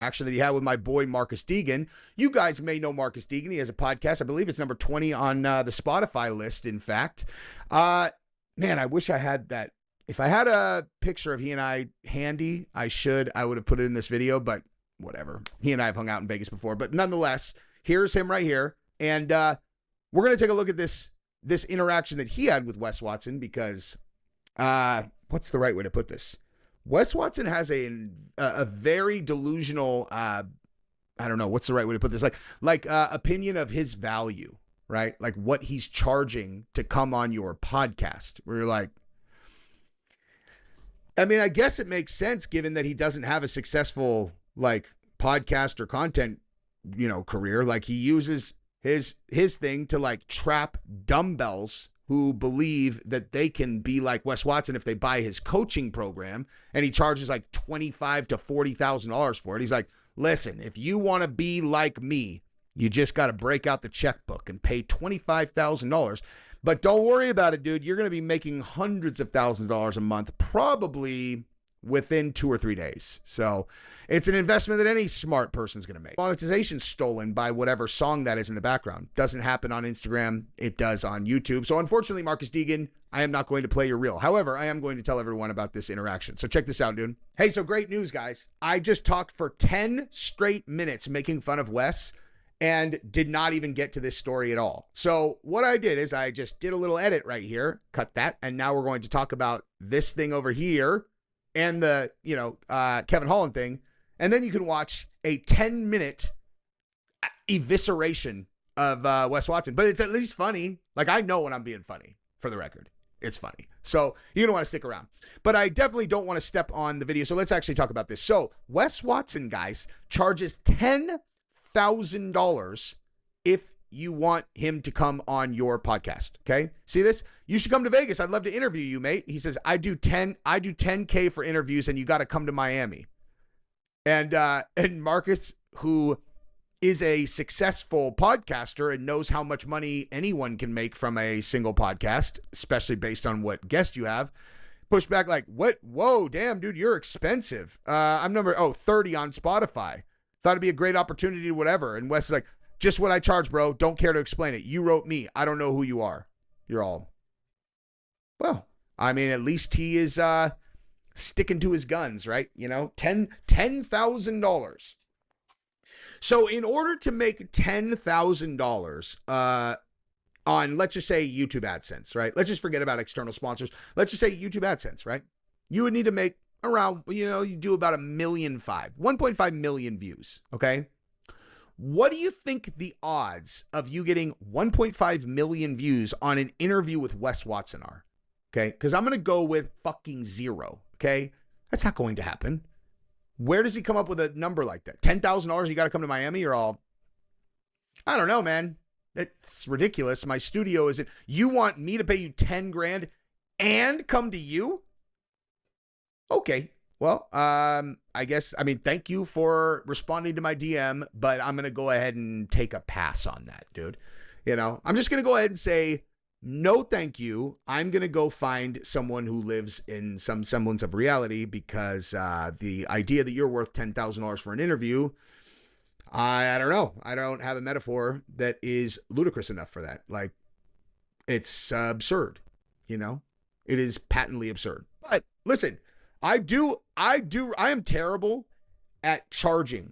interaction that he had with my boy Marcus Deegan. You guys may know Marcus Deegan. He has a podcast. I believe it's number 20 on the Spotify list, in fact. Man, I wish I had that. If I had a picture of he and I handy, I would have put it in this video, but whatever. He and I have hung out in Vegas before. But nonetheless, here's him right here. And we're going to take a look at this interaction that he had with Wes Watson because, what's the right way to put this? Wes Watson has a very delusional, I don't know, what's the right way to put this? Like opinion of his value, right? Like what he's charging to come on your podcast. Where you're like, I mean, I guess it makes sense given that he doesn't have a successful like podcast or content, career. Like he uses his thing to like trap dumbbells who believe that they can be like Wes Watson if they buy his coaching program, and he charges like $25,000 to $40,000 for it. He's like, listen, if you want to be like me, you just got to break out the checkbook and pay $25,000. But don't worry about it, dude. You're going to be making hundreds of thousands of dollars a month, probably within 2 or 3 days. So it's an investment that any smart person's going to make. Monetization stolen by whatever song that is in the background. Doesn't happen on Instagram. It does on YouTube. So unfortunately, Marcus Deegan, I am not going to play your reel. However, I am going to tell everyone about this interaction. So check this out, dude. Hey, so great news, guys. I just talked for 10 straight minutes making fun of Wes and did not even get to this story at all. So what I did is I just did a little edit right here, cut that, and now we're going to talk about this thing over here and the, Kevin Holland thing. And then you can watch a 10-minute evisceration of Wes Watson. But it's at least funny. Like, I know when I'm being funny, for the record. It's funny. So you're going to want to stick around. But I definitely don't want to step on the video. So let's actually talk about this. So Wes Watson, guys, charges $10,000 if you want him to come on your podcast. Okay. See this? You should come to Vegas. I'd love to interview you, mate. He says, I do 10K for interviews and you got to come to Miami. And Marcus, who is a successful podcaster and knows how much money anyone can make from a single podcast, especially based on what guest you have, pushed back like, what? Whoa, damn, dude, you're expensive. I'm number 30 on Spotify. Thought it'd be a great opportunity, whatever. And Wes is like, just what I charge, bro. Don't care to explain it. You wrote me. I don't know who you are. You're all, well, I mean, at least he is sticking to his guns, right? $10,000. So in order to make $10,000 on, let's just say YouTube AdSense, right? Let's just forget about external sponsors. Let's just say YouTube AdSense, right? You would need to make around, you do about 1.5 million views. Okay. What do you think the odds of you getting 1.5 million views on an interview with Wes Watson are? Okay. Because I'm going to go with fucking 0. Okay. That's not going to happen. Where does he come up with a number like that? $10,000, you got to come to Miami? You're all, I don't know, man. It's ridiculous. My studio isn't, you want me to pay you 10 grand and come to you? Okay. Well, thank you for responding to my DM, but I'm going to go ahead and take a pass on that, dude. I'm just going to go ahead and say, no, thank you. I'm going to go find someone who lives in some semblance of reality because the idea that you're worth $10,000 for an interview, I don't know. I don't have a metaphor that is ludicrous enough for that. Like, it's absurd, It is patently absurd. But listen, I am terrible at charging